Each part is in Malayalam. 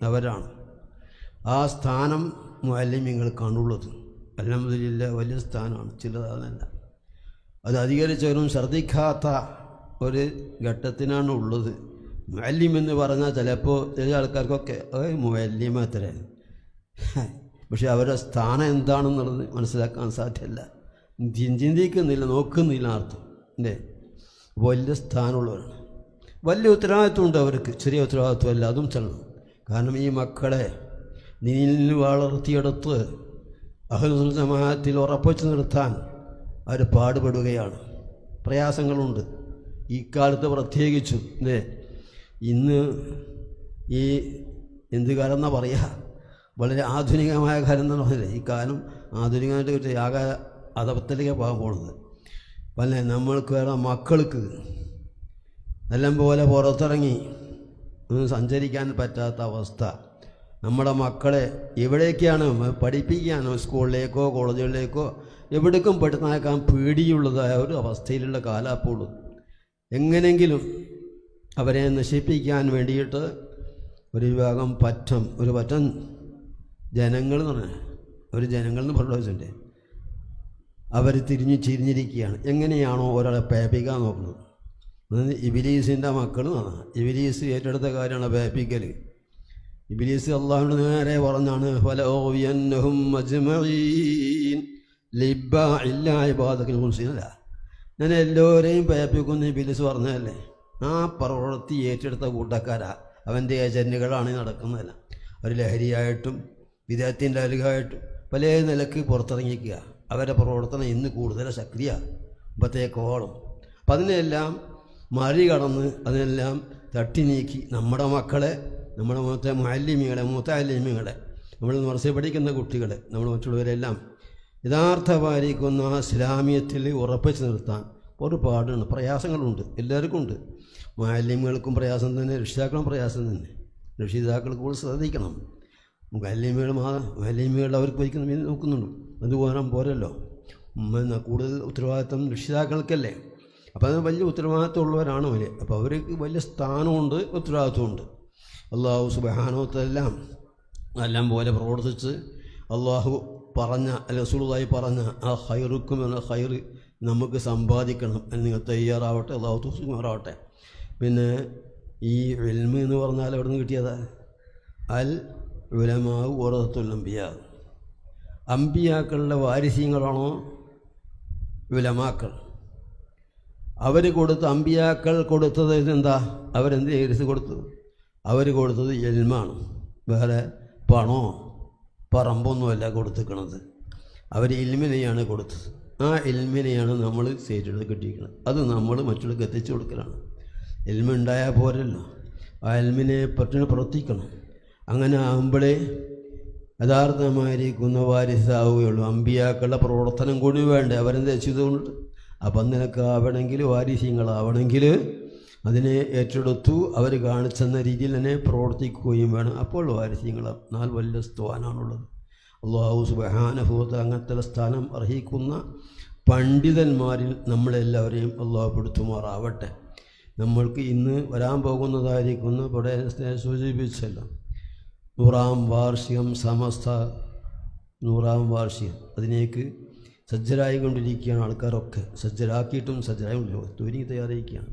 അവരാണ്. ആ സ്ഥാനം മുഅല്ലിമീങ്ങൾക്കാണുള്ളത്. അൽഹംദുലില്ലാഹ് വലിയ സ്ഥാനമാണ്, ചിലതാണല്ല. അത് അധികരിച്ചവരും ശ്രദ്ധിക്കാത്ത ഒരു ഘട്ടത്തിനാണ് ഉള്ളത്. മുഅല്ലിം എന്ന് പറഞ്ഞാൽ ചിലപ്പോൾ ചില ആൾക്കാർക്കൊക്കെ മുഅല്ലിം അത്ര, പക്ഷെ അവരുടെ സ്ഥാനം എന്താണെന്നുള്ളത് മനസ്സിലാക്കാൻ സാധ്യമല്ല, ചിന്തിക്കുന്നില്ല, നോക്കുന്നില്ല അർത്ഥം അല്ലേ. വലിയ സ്ഥാനമുള്ളവരാണ്, വലിയ ഉത്തരവാദിത്വമുണ്ട് അവർക്ക്, ചെറിയ ഉത്തരവാദിത്വമല്ല, അതും ചെല്ലണം. കാരണം ഈ മക്കളെ ദീനിൽ വളർത്തിയെടുത്ത് അഹ്ലുൽ ജമാഅത്തിൽ ഉറപ്പിച്ചു നിർത്താൻ അവർ പാടുപെടുകയാണ്. പ്രയാസങ്ങളുണ്ട് ഈ കാലത്ത് പ്രത്യേകിച്ചും അല്ലേ. ഇന്ന് ഈ എന്ത് കാലം എന്നാ പറയുക, വളരെ ആധുനികമായ കാലം എന്ന് പറഞ്ഞില്ലേ. ഈ കാലം ആധുനികമായിട്ട് ആകെ അധപത്തിലേക്ക് പോകാൻ പോകുന്നത്. പിന്നെ നമ്മൾക്ക് വേറെ മക്കൾക്ക് എല്ലാം പോലെ പുറത്തിറങ്ങി ഒന്നും സഞ്ചരിക്കാൻ പറ്റാത്ത അവസ്ഥ. നമ്മുടെ മക്കളെ എവിടേക്കാണ് പഠിപ്പിക്കാനോ, സ്കൂളിലേക്കോ കോളേജുകളിലേക്കോ എവിടേക്കും പെട്ടെന്നേക്കാൻ പേടിയുള്ളതായ ഒരു അവസ്ഥയിലുള്ള കാലാപ്പോളൂ. എങ്ങനെയെങ്കിലും അവരെ നശിപ്പിക്കാൻ വേണ്ടിയിട്ട് ഒരു വിഭാഗം ഒരു പറ്റം ജനങ്ങൾ എന്ന് പറഞ്ഞാൽ ഒരു ജനങ്ങൾ എന്ന് പറഞ്ഞിട്ടുണ്ട്, അവർ ചിരിഞ്ഞിരിക്കുകയാണ്. എങ്ങനെയാണോ ഒരാളെ പേപ്പിക്കാൻ നോക്കുന്നത്. ഇബ്ലീസിൻ്റെ മക്കൾ ഇബ്ലീസ് ഏറ്റെടുത്ത കാര്യമാണ് പേപ്പിക്കൽ. ഇബ്ലീസ് അള്ളാഹുവിൻ്റെ നേരെ പറഞ്ഞാണ് ഞാൻ എല്ലാവരെയും പേപ്പിക്കുന്ന ഇബ്ലീസ് പറഞ്ഞതല്ലേ. ആ പ്രവൃത്തി ഏറ്റെടുത്ത കൂട്ടക്കാരാ, അവൻ്റെ ഏജന്റുകളാണ് നടക്കുന്നതല്ല. അവർ ലഹരിയായിട്ടും വിദേഹത്തിൻ്റെ അലുകായിട്ടും പല നിലക്ക് പുറത്തിറങ്ങിക്കുക. അവരുടെ പ്രവർത്തനം ഇന്ന് കൂടുതൽ സക്രിയ ഇപ്പത്തേക്കോളം. അപ്പം അതിനെല്ലാം മറികടന്ന് അതിനെല്ലാം തട്ടി നീക്കി നമ്മുടെ മക്കളെ, നമ്മുടെ മുത്തഅല്ലിമീങ്ങളെ നമ്മൾ മദ്രസയിൽ പഠിക്കുന്ന കുട്ടികളെ, നമ്മൾ മറ്റുള്ളവരെല്ലാം യഥാർത്ഥമായിരിക്കുന്ന ഇസ്ലാമിയത്തിൽ ഉറപ്പിച്ച് നിർത്താൻ ഒരുപാടുണ്ട്, പ്രയാസങ്ങളുണ്ട്, എല്ലാവർക്കും ഉണ്ട്. മുഅല്ലിമുകൾക്കും പ്രയാസം തന്നെ, രക്ഷിതാക്കളും പ്രയാസം തന്നെ. രക്ഷിതാക്കൾ കൂടുതൽ ശ്രദ്ധിക്കണം. മുഅല്ലിമുകൾ അവർക്ക് വഹിക്കുന്ന നോക്കുന്നുണ്ട്, അതുപോലെ പോരല്ലോ. കൂടുതൽ ഉത്തരവാദിത്വം രക്ഷിതാക്കൾക്കല്ലേ. അപ്പോൾ അത് വലിയ ഉത്തരവാദിത്വം ഉള്ളവരാണ് അവർ. അപ്പോൾ അവർക്ക് വലിയ സ്ഥാനമുണ്ട്, ഉത്തരവാദിത്വമുണ്ട്. അള്ളാഹു സുബ്ഹാനഹു വ തആല എല്ലാം പോലെ പ്രവർത്തിച്ച് അള്ളാഹു പറഞ്ഞ റസൂലുള്ളാഹി പറഞ്ഞ ആ ഖൈറുക്കും എന്ന ഖൈർ നമുക്ക് സമ്പാദിക്കണം എന്ന് നിങ്ങൾ തയ്യാറാവട്ടെ. അള്ളാഹു തൗഫീഖ്. പിന്നെ ഈ ഇൽമ് എന്ന് പറഞ്ഞാൽ എവിടെ നിന്ന് കിട്ടിയതാ? അൽ ഉലമാഉ വറസത്തുൽ അംബിയാ. അംബിയാക്കളുടെ വാരിസ്യങ്ങളാണോ ഉലമാക്കൾ? അവർ അംബിയാക്കൾ കൊടുത്തത് എന്താ? അവരെന്ത് ഇരിസ് കൊടുത്തു? അവർ കൊടുത്തത് ഇൽമാണ്. വേറെ പണോ പറമ്പൊന്നുമല്ല കൊടുത്തിരിക്കണത്. അവർ ഇൽമിനെയാണ് കൊടുത്തത്. ആ ഇൽമിനെയാണ് നമ്മൾ സേറ്റെടുത്ത് കിട്ടിയിരിക്കുന്നത്. അത് നമ്മൾ മറ്റുള്ളവർക്ക് എത്തിച്ചു കൊടുക്കലാണ്. ഇൽമുണ്ടായാൽ പോരല്ലോ, ആ ഇൽമിനെ പറ്റി പ്രവർത്തിക്കണം. അങ്ങനെ ആകുമ്പോഴേ യഥാർത്ഥമായിരിക്കുന്ന വാരിസാവുകയുള്ളൂ. അമ്പിയാക്കളുടെ പ്രവർത്തനം കൂടി വേണ്ടേ അവരെന്ത് ചെയ്തുകൊണ്ട്. അപ്പം നിനക്ക് ആവണമെങ്കിൽ, വാരിസ്യങ്ങളാവണമെങ്കിൽ അതിനെ ഏറ്റെടുത്തു അവർ കാണിച്ചെന്ന രീതിയിൽ തന്നെ പ്രവർത്തിക്കുകയും വേണം. അപ്പോൾ വാരിസ്യങ്ങൾ എന്നാൽ വലിയ സ്ഥാനമാണുള്ളത്. അല്ലാഹു സുബ്ഹാനഹു വ തആല അങ്ങനത്തെ സ്ഥാനം അർഹിക്കുന്ന പണ്ഡിതന്മാരിൽ നമ്മളെല്ലാവരെയും അല്ലാഹു പെടുത്തുമാറാവട്ടെ. നമ്മൾക്ക് ഇന്ന് വരാൻ പോകുന്നതായിരിക്കുന്ന ഇവിടെ സൂചിപ്പിച്ചല്ലോ 100-ാം വാർഷികം, സമസ്ത 100-ാം വാർഷികം. അതിനേക്ക് സജ്ജരായി കൊണ്ടിരിക്കുകയാണ് ആൾക്കാരൊക്കെ. സജ്ജരാക്കിയിട്ടും സജ്ജരായി തുരുങ്ങി തയ്യാറായിരിക്കുകയാണ്.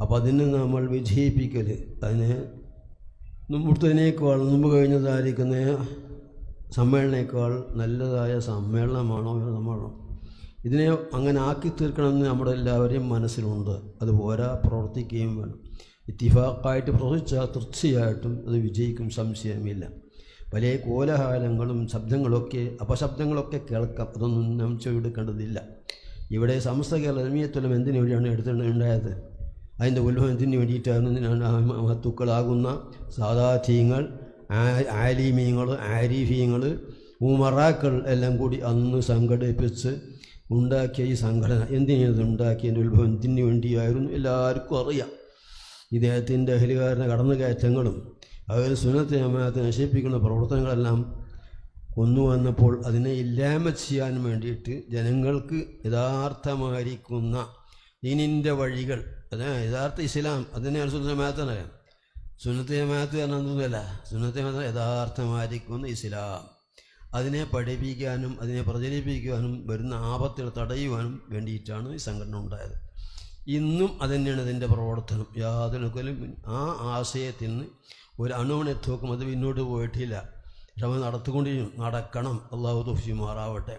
അപ്പോൾ അതിന് നമ്മൾ വിജയിപ്പിക്കൽ, അതിനെ മുമ്പത്തേക്കാൾ മുമ്പ് കഴിഞ്ഞതായിരിക്കുന്ന സമ്മേളനേക്കാൾ നല്ലതായ സമ്മേളനമാണോ സമ്മേളനം. ഇതിനെ അങ്ങനെ ആക്കി തീർക്കണമെന്ന് നമ്മുടെ എല്ലാവരെയും മനസ്സിലുണ്ട്. അതുപോലെ പ്രവർത്തിക്കുകയും വേണം. ഇത്തിഫാഖായിട്ട് പ്രവർത്തിച്ചാൽ തീർച്ചയായിട്ടും അത് വിജയിക്കും, സംശയമില്ല. പല കോലാഹലങ്ങളും അപശബ്ദങ്ങളൊക്കെ കേൾക്കാം. അതൊന്നും നാം ചെവിയെടുക്കേണ്ടതില്ല. ഇവിടെ സമസ്ത കേരള ജമിയത്തുൽ ഉലമ എന്തിനു വേണ്ടിയാണ് എടുത്തിട്ടുണ്ടായത്? അതിൻ്റെ ഉത്ഭവത്തിന് വേണ്ടിയിട്ടാണ് മഹത്തുക്കളാകുന്ന സാദാത്യങ്ങൾ, ആലിമീങ്ങൾ, ആരിഫീങ്ങൾ, ഉമറാക്കൾ എല്ലാം കൂടി അന്ന് സംഘടിപ്പിച്ച് ഉണ്ടാക്കിയ ഈ സംഘടന എന്തിനാണ് ഉണ്ടാക്കിയതിൻ്റെ ഉത്ഭവം എന്തിനു വേണ്ടിയായിരുന്നു എല്ലാവർക്കും അറിയാം. ഇദ്ദേഹത്തിൻ്റെ അഹ്ലുകാരൻ്റെ കടന്നുകയറ്റങ്ങളും അവർ സുന്നത്ത് ജമാഅത്തെ നശിപ്പിക്കുന്ന പ്രവർത്തനങ്ങളെല്ലാം കൊന്നുവന്നപ്പോൾ അതിനെ ഇല്ലായ്മ ചെയ്യാൻ വേണ്ടിയിട്ട് ജനങ്ങൾക്ക് യഥാർത്ഥമായിരിക്കുന്ന ദീനിൻ്റെ വഴികൾ, യഥാർത്ഥ ഇസ്ലാം, അതിനെ സുന്നത്ത് ജമാഅത്തറിയാം. സുന്നത്ത് ജമാഅത്ത് എന്നൊന്നുമല്ല. സുന്നത്ത് ജമാഅത്ത് യഥാർത്ഥമായിരിക്കുന്ന ഇസ്ലാം, അതിനെ പഠിപ്പിക്കാനും അതിനെ പ്രചരിപ്പിക്കുവാനും വരുന്ന ആപത്തുകൾ തടയുവാനും വേണ്ടിയിട്ടാണ് ഈ സംഘടന ഉണ്ടായത്. ഇന്നും അതുതന്നെയാണ് അതിൻ്റെ പ്രവർത്തനം. യാതൊരു ആ ആശയത്തിൽ നിന്ന് ഒരു അണുവണത്തോക്കും അത് പിന്നോട്ട് പോയിട്ടില്ല. പക്ഷെ അത് നടക്കണം. അള്ളാഹു തൗഫീഖ് മാറാവട്ടെ.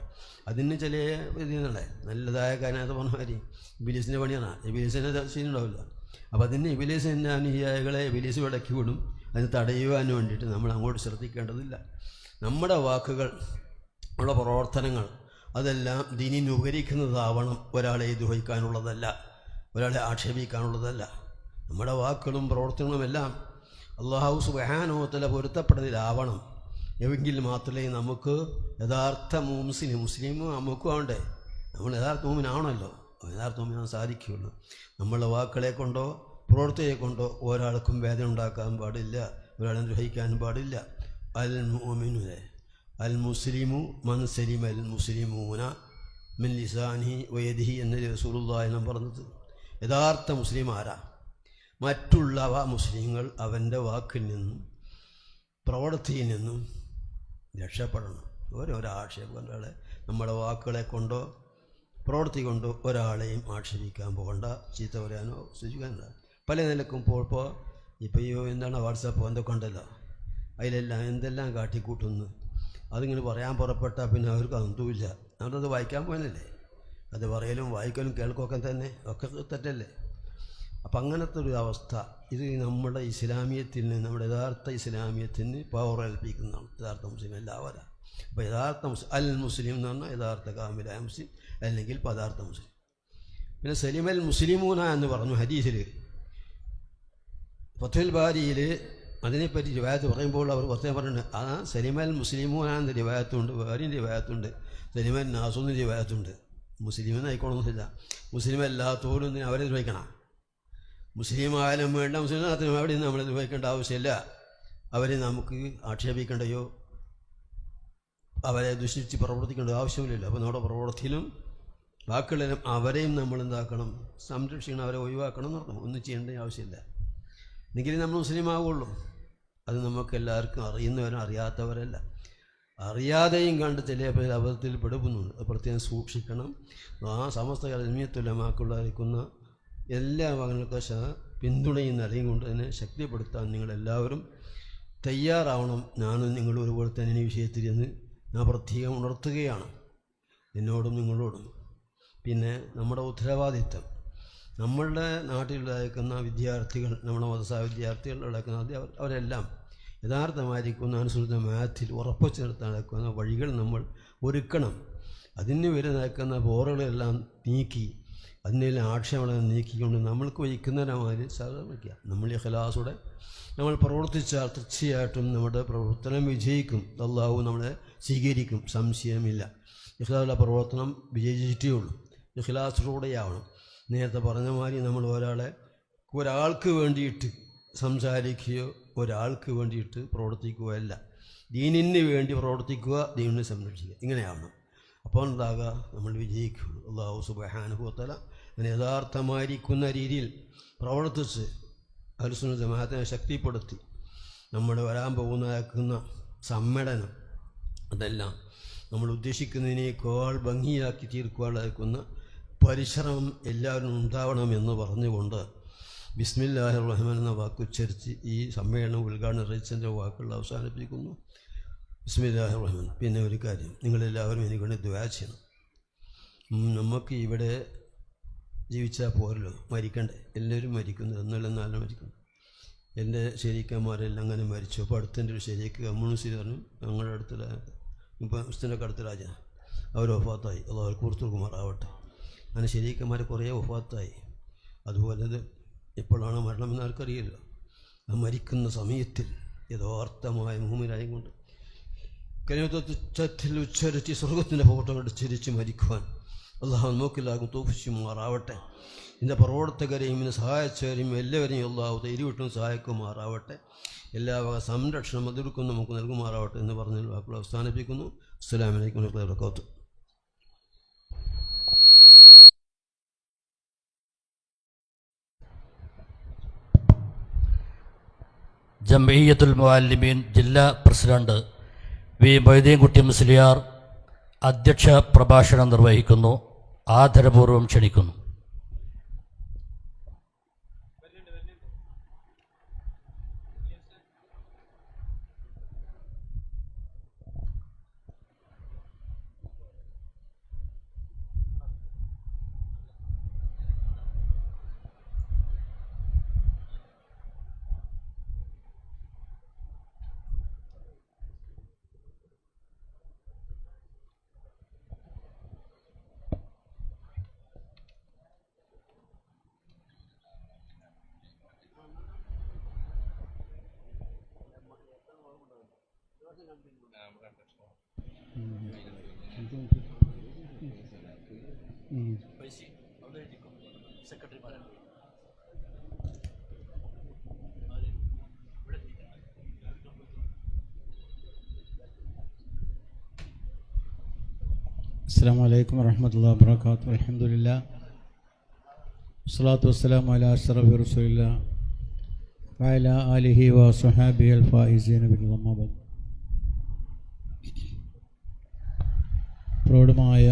അതിന് ചില ഇതികളെ നല്ലതായ കാര്യമായിട്ട് പറഞ്ഞ മാതിരി ഇബിലീസിൻ്റെ പണിയാണ്. ഇബിലീസിൻ്റെ ശരിയുണ്ടാവില്ല. അപ്പോൾ അതിന് ഇബിലീസിൻ്റെ അനുയായികളെ ഇബിലീസ് വിടക്കി വിടും. അതിന് തടയുവാൻ വേണ്ടിയിട്ട് നമ്മൾ അങ്ങോട്ട് ശ്രദ്ധിക്കേണ്ടതില്ല. നമ്മുടെ വാക്കുകൾ, നമ്മുടെ പ്രവർത്തനങ്ങൾ അതെല്ലാം ദീനിന് ഉപകരിക്കുന്നതാവണം. ഒരാളെ ദ്രോഹിക്കാനുള്ളതല്ല, ഒരാളെ ആക്ഷേപിക്കാനുള്ളതല്ല. നമ്മുടെ വാക്കുകളും പ്രവർത്തനങ്ങളുമെല്ലാം അല്ലാഹു സുബ്ഹാനഹു വ തആല പൊരുത്തപ്പെടുന്നതിലാവണം. എങ്കിൽ മാത്രമേ നമുക്ക് യഥാർത്ഥ മുസ്ലിമും നമുക്കും ആവണ്ടേ. നമ്മൾ യഥാർത്ഥ മൂമിനാണല്ലോ. യഥാർത്ഥ മൂമിനാൻ സാധിക്കുകയുള്ളൂ. നമ്മളുടെ വാക്കുകളെ കൊണ്ടോ പ്രവൃത്തിയെ കൊണ്ടോ ഒരാൾക്കും വേദന ഉണ്ടാക്കാൻ പാടില്ല, ഒരാളെ ദ്രോഹിക്കാനും പാടില്ല. അൽ മുസ്ലിമു മൻ സലിമ അൽ മുസ്ലിമൂന മിൻ ലിസാനിഹി വയദിഹി എന്ന് റസൂലുള്ളാഹി എന്ന് പറഞ്ഞത്. യഥാർത്ഥ മുസ്ലിം ആരാ? മറ്റുള്ളവ മുസ്ലിങ്ങൾ അവൻ്റെ വാക്കിൽ നിന്നും പ്രവൃത്തിയിൽ നിന്നും രക്ഷപ്പെടണം. ഒരാക്ഷേപം ഒരാളെ നമ്മുടെ വാക്കുകളെ കൊണ്ടോ പ്രവൃത്തി കൊണ്ടോ ഒരാളെയും ആക്ഷേപിക്കാൻ പോകണ്ട, ചീത്ത പറയാനോ സൂചിക്കാനോ. പല നിലക്കും ഇപ്പോൾ ഈ എന്താണ് വാട്സാപ്പ് എന്തൊക്കെ ഉണ്ടല്ലോ, അതിലെല്ലാം എന്തെല്ലാം കാട്ടിക്കൂട്ടുന്നു. അതിങ്ങനെ പറയാൻ പുറപ്പെട്ടാൽ പിന്നെ അവർക്ക് അതൊന്നുമില്ല. അവരത് വായിക്കാൻ പോകാനല്ലേ. അത് പറയലും വായിക്കലും കേൾക്കൊക്കെ തന്നെ ഒക്കെ തെറ്റല്ലേ. അപ്പം അങ്ങനത്തെ ഒരു അവസ്ഥ ഇത് നമ്മുടെ ഇസ്ലാമിയത്തിന്, നമ്മുടെ യഥാർത്ഥ ഇസ്ലാമിയത്തിന് പവർ ഏൽപ്പിക്കുന്നതാണ്. യഥാർത്ഥ മുസ്ലിം എല്ലാവരാ. അപ്പോൾ യഥാർത്ഥ അൽ മുസ്ലിം എന്ന് പറഞ്ഞാൽ യഥാർത്ഥ കാമിലായ മുസ്ലിം, അല്ലെങ്കിൽ പദാർത്ഥ മുസ്ലിം. പിന്നെ സലിമൽ മുസ്ലിമൂന എന്ന് പറഞ്ഞു ഹദീസിൽ. ഫത്തുൽ ബാരിയിൽ അതിനെപ്പറ്റി റിവായത്ത് പറയുമ്പോൾ അവർ പ്രത്യേകം പറഞ്ഞിട്ടുണ്ട്, ആ സലിമൽ മുസ്ലിമൂന എന്ന റിവായത്തുണ്ട്, വേറെയും റിവായത്തുണ്ട്, സലിമൽ നാസൂന്ന് റിവായത്തുണ്ട്. മുസ്ലിമെന്ന് ആയിക്കോണമെന്നില്ല. മുസ്ലിം അല്ലാത്തവരും അവരെ നിർവഹിക്കണം. മുസ്ലിം ആയാലും വേണ്ട, മുസ്ലിം അവിടെ നമ്മൾ നിർവഹിക്കേണ്ട ആവശ്യമില്ല. അവരെ നമുക്ക് ആക്ഷേപിക്കേണ്ടയോ അവരെ ദുഷിച്ച് പ്രവർത്തിക്കേണ്ട ആവശ്യമില്ലല്ലോ. അപ്പോൾ നമ്മുടെ പ്രവൃത്തിയിലും വാക്കുകളിലും അവരെയും നമ്മൾ എന്താക്കണം, സംരക്ഷിക്കണം, അവരെ ഒഴിവാക്കണം എന്ന് പറഞ്ഞു. ഒന്നും ചെയ്യേണ്ട ആവശ്യമില്ല. എന്നെങ്കിലും നമ്മൾ മുസ്ലിം ആവുള്ളൂ. അത് നമുക്ക് എല്ലാവർക്കും അറിയുന്നവരും അറിയാത്തവരല്ല. അറിയാതെയും കണ്ട് ചില അബദ്ധത്തിൽ പെടുന്നുണ്ട്. അത് പ്രത്യേകം സൂക്ഷിക്കണം. ആ സമസ്ത ജമിയത്തുലമാക്കുള്ളായിരിക്കുന്ന എല്ലാ ഭാഗങ്ങൾക്കും പിന്തുണയും നൽകിയും കൊണ്ട് തന്നെ ശക്തിപ്പെടുത്താൻ നിങ്ങളെല്ലാവരും തയ്യാറാവണം. ഞാനും നിങ്ങളും ഒരുപോലെ തന്നെ ഈ വിഷയത്തിൽ എന്ന് ഞാൻ പ്രത്യേകം ഉണർത്തുകയാണ്, എന്നോടും നിങ്ങളോടും. പിന്നെ നമ്മുടെ ഉത്തരവാദിത്തം, നമ്മളുടെ നാട്ടിലുണ്ടായിരിക്കുന്ന വിദ്യാർത്ഥികൾ, നമ്മുടെ മദ്രസ വിദ്യാർത്ഥികൾ നടക്കുന്ന അവരെല്ലാം യഥാർത്ഥമായിരിക്കുന്ന അനുസൃത മാത്തിൽ ഉറപ്പിച്ച് നിർത്താൻ നടക്കുന്ന വഴികൾ നമ്മൾ ഒരുക്കണം. അതിന് വരെ നടക്കുന്ന പോറുകളെല്ലാം നീക്കി, അതിനെല്ലാം ആക്ഷേപങ്ങളെ നീക്കിക്കൊണ്ട് നമ്മൾക്ക് വഹിക്കുന്നവരമാതിരി സഹകരിക്കുക. നമ്മൾ ഇഖ്ലാസോടെ നമ്മൾ പ്രവർത്തിച്ചാൽ തീർച്ചയായിട്ടും നമ്മുടെ പ്രവർത്തനം വിജയിക്കും. അല്ലാഹു നമ്മളെ സ്വീകരിക്കും, സംശയമില്ല. ഇഖ്ലാസുള്ള പ്രവർത്തനം വിജയിച്ചിട്ടേ ഉള്ളൂ. ഇഖ്ലാസിലൂടെയാവണം. നേരത്തെ പറഞ്ഞ മാതിരി നമ്മൾ ഒരാൾക്ക് വേണ്ടിയിട്ട് സംസാരിക്കുകയോ ഒരാൾക്ക് വേണ്ടിയിട്ട് പ്രവർത്തിക്കുകയല്ല. ദീനിന് വേണ്ടി പ്രവർത്തിക്കുക, ദീനിനെ സംരക്ഷിക്കുക, ഇങ്ങനെയാവണം. അപ്പോൾ എന്താകുക, നമ്മൾ വിജയിക്കുകയുള്ളൂ. അല്ലാഹു സുബ്ഹാനഹു വ തആല അങ്ങനെ യഥാർത്ഥമായിരിക്കുന്ന രീതിയിൽ പ്രവർത്തിച്ച് അഹ്ലുസുന്നത്ത് ജമാഅത്തിനെ ശക്തിപ്പെടുത്തി നമ്മൾ വരാൻ പോകുന്ന സമ്മേളനം അതെല്ലാം നമ്മൾ ഉദ്ദേശിക്കുന്നതിനേക്കാൾ ഭംഗിയാക്കി തീർക്കുവാനായിരിക്കുന്ന പരിശ്രമം എല്ലാവരും ഉണ്ടാവണമെന്ന് പറഞ്ഞുകൊണ്ട് ബിസ്മില്ലാഹിർ റഹ്മാൻ എന്ന വാക്കുച്ചരിച്ച് ഈ സമ്മേളനം ഉദ്ഘാടനം നിർവഹിച്ചതിൻ്റെ വാക്കുകൾ അവസാനിപ്പിക്കുന്നു. ബിസ്മില്ലാഹിർ റഹ്മാൻ. പിന്നെ ഒരു കാര്യം, നിങ്ങളെല്ലാവരും എനിക്ക് വേണ്ടി ദുആ ചെയ്യണം. നമുക്ക് ഇവിടെ ജീവിച്ചാൽ പോരല്ലോ, മരിക്കണ്ടേ. എല്ലാവരും മരിക്കുന്നു, എന്നാലും മരിക്കുന്നു. എൻ്റെ ശരീക്കന്മാരെല്ലാം അങ്ങനെ മരിച്ചു. അപ്പോൾ അടുത്തെൻ്റെ ഒരു ശരീക്ക് കമ്മ്യൂണിസ്റ്റ് പറഞ്ഞു, ഞങ്ങളുടെ അടുത്തുള്ള ഇപ്പോൾ മുസ്ലിൻ്റെ അടുത്ത രാജ അവർ വഫാത്തായി. അള്ളാഹു കൂർത്തുകുമാറാവട്ടെ. അങ്ങനെ ശരീക്കന്മാർ കുറേ വഫാത്തായി. അതുപോലെ എപ്പോഴാണ് മരണമെന്ന് ആർക്കറിയില്ല. ആ മരിക്കുന്ന സമയത്തിൽ യഥാർത്ഥമായ മുഹമ്മിനായും കൊണ്ട് കലിമത്തുച്ചത്തിൽ ഉച്ചരിച്ച് സ്വർഗത്തിൻ്റെ ഫോട്ടോ കണ്ട് ചിരിച്ച് മരിക്കുവാൻ അള്ളാഹു നോക്കില്ലാകും തോഫിച്ചുമാറാവട്ടെ. ഇതിൻ്റെ പ്രവർത്തകരെയും ഇതിനെ സഹായിച്ചവരെയും എല്ലാവരെയും അള്ളാഹു തൈരിവിട്ടും സഹായിക്കുമാറാവട്ടെ. എല്ലാ വക സംരക്ഷണം അതിർക്കും നമുക്ക് നൽകുമാറാവട്ടെ എന്ന് പറഞ്ഞ് വാക്കുകൾ അവസാനിപ്പിക്കുന്നു. അസ്സലാമു അലൈക്കും വറഹ്മത്തുള്ളാഹി വബറകാതുഹു. ജംഇയ്യത്തുൽ മുഅല്ലിമീൻ ജില്ലാ പ്രസിഡന്റ് വി മൊയ്തീൻകുട്ടി മുസ്ലിയാർ അധ്യക്ഷ പ്രഭാഷണം നിർവഹിക്കുന്നു. ആദരപൂർവ്വം ക്ഷണിക്കുന്നു. അസ്സലാമു അലൈക്കും വറഹ്മത്തുള്ളാഹി വബറകാതുഹു. അൽഹംദുലില്ലാഹ് വസ്സലാത്തു വസ്സലാമു അലാ അഷ്റഫി റസൂലില്ലാഹ് വഅലാ ആലിഹി വസ്വഹാബിഹി അൽ-ഫായിസീന ബിൽ അമ്മാ ബഅദ്. പ്രൗഢമായ